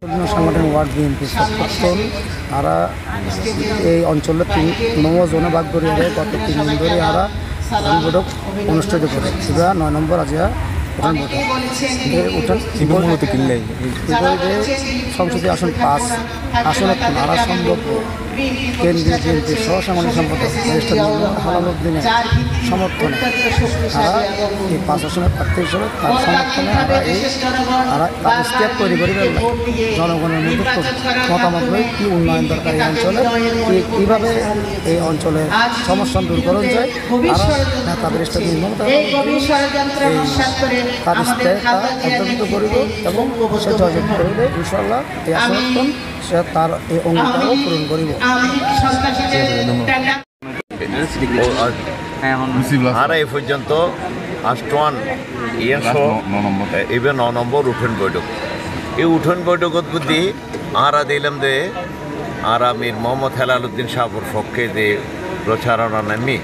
সংগঠন word BNP সত্তর আরা এই অঞ্চলের 9 জনে ভাগ করে গত 3 দিন ধরে আরা বৈঠক অনুষ্ঠিত করে সেটা 9 নম্বর আজিয়া সংসদীয় আসন 5 আসনে আরা সম্ভব কেন্দ্রীয় বিএনপির সহসাংগঠনিক সম্পাদক হালালুদ্দিনের সমর্থনে তারা এই 5 আসনের প্রার্থী হিসেবে তার সমর্থনে তারা স্টেপ তৈরি করে জনগণের মধ্যে মতামত হয়ে কী উন্নয়ন দরকার এই অঞ্চলে কীভাবে এই অঞ্চলের সমস্যা দূর করা যায় আর তাদের স্টেপ তার স্টেপ অন্তর্ভুক্ত করিব এবং সে জয়যুক্ত করিবে ইনশাআল্লাহ এই আসন সে তার এই অঙ্গীকারও পূরণ করিব। আর এই পর্যন্ত আষ্টওয়ান এবার 9 নম্বর উঠোন বৈঠক এই উঠোন বৈঠকত বুদ্ধি আরা দিলাম যে আর আমির মোহাম্মদ হেলালুদ্দিন সাহেবের পক্ষে যে প্রচারণা নামি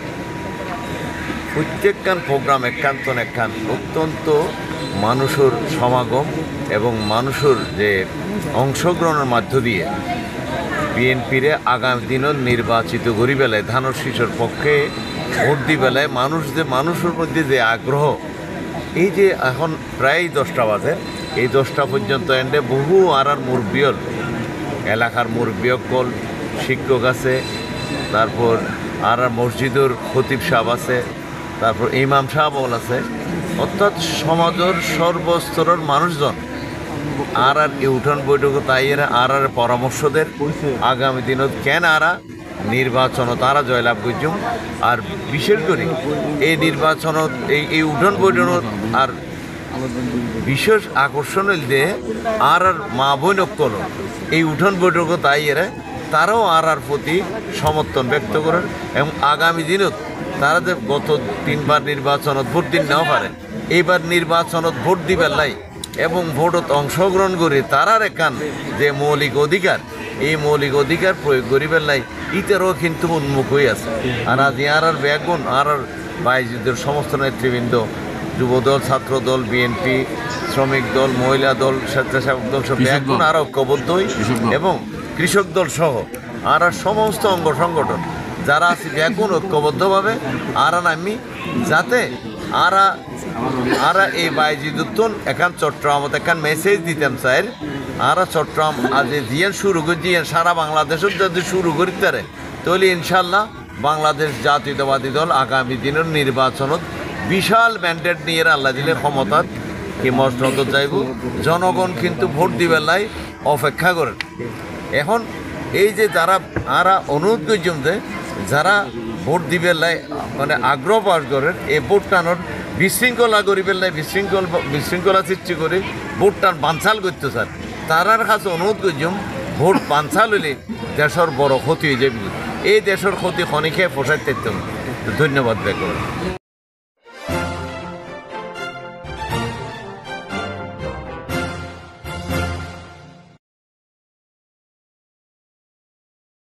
প্রত্যেকখান প্রোগ্রাম একখান অত্যন্ত মানুষের সমাগম এবং মানুষের যে অংশগ্রহণের মধ্য দিয়ে বিএনপিরে আগামী দিনত নির্বাচিত করি বেলায় ধানের শীষের পক্ষে ভোট দি বেলায় মানুষের মধ্যে যে আগ্রহ এই যে এখন প্রায় 10টা বাজে এই 10টা পর্যন্ত এন্ডে বহু আর মুরব্বিয়ল এলাকার মুরব্বিয়কল শিক্ষক আছে, তারপর আর মসজিদের খতিব সাহেব আছে, তারপর ইমাম সাহেবল আছে, অর্থাৎ সমাজের সর্বস্তরের মানুষজন আর এই উঠান বৈঠক তাই আর পরামর্শদের আগামী দিনত কেন আরা নির্বাচন তারা জয়লাভ করছুম আর বিশেষ করে এই নির্বাচনত এই উঠান বৈঠক আর বিশেষ আকর্ষণ হইলে আর মা বোন কল এই উঠান বৈঠক তাই তারাও আর প্রতি সমর্থন ব্যক্ত করেন এবং আগামী দিনত তারা যে গত 3বার নির্বাচনত ভোট দিন নাও পারে এইবার নির্বাচনত ভোট দিবার লাই এবং ভোটত অংশগ্রহণ করে তারার একান যে মৌলিক অধিকার এই মৌলিক অধিকার প্রয়োগ করিবার লাই ইতারও কিন্তু উন্মুখ হয়ে আছে। আর আজ আর ব্যাগুন আর বাইজিদের সমস্ত নেতৃবৃন্দ যুবদল, ছাত্রদল, বিএনপি, শ্রমিক দল, মহিলা দল, স্বেচ্ছাসেবক দল সব ব্যাগুন আর ঐক্যবদ্ধ এবং কৃষক দল সহ আর সমস্ত অঙ্গ সংগঠন যারা আছে ব্যাগুন ঐক্যবদ্ধভাবে আর আমি যাতে আর এই বাইজিদুত্তন এখান চট্টগ্রামত এখান মেসেজ দিতাম স্যার আর চট্টগ্রাম আজ জিয়ান শুরু করে জিয়ান সারা বাংলাদেশের যদি শুরু করিতে পারে তাহলে ইনশাল্লাহ বাংলাদেশ জাতীয়তাবাদী দল আগামী দিনের নির্বাচনত বিশাল ম্যান্ডেট নিয়ে আল্লাহ দিলে ক্ষমতার কি মসনদ যাইব। জনগণ কিন্তু ভোট দিবার লাই অপেক্ষা করেন। এখন এই যে যারা আরা অনুরোধ করছেন যে যারা ভোট দিবার লাই মানে আগ্রহ পাস করেন এই ভোট টানোর বিশৃঙ্খলা করিবার লাই বিশৃঙ্খলা সৃষ্টি করে ভোট টান বানচাল করতে স্যার তারার কাছে অনুরোধ করছুম ভোট বানচাল হইলে দেশের বড় ক্ষতি হয়ে যাবে। এই দেশের ক্ষতি খনিকে পোষাইতে ধন্যবাদ ব্যক্ত করেন।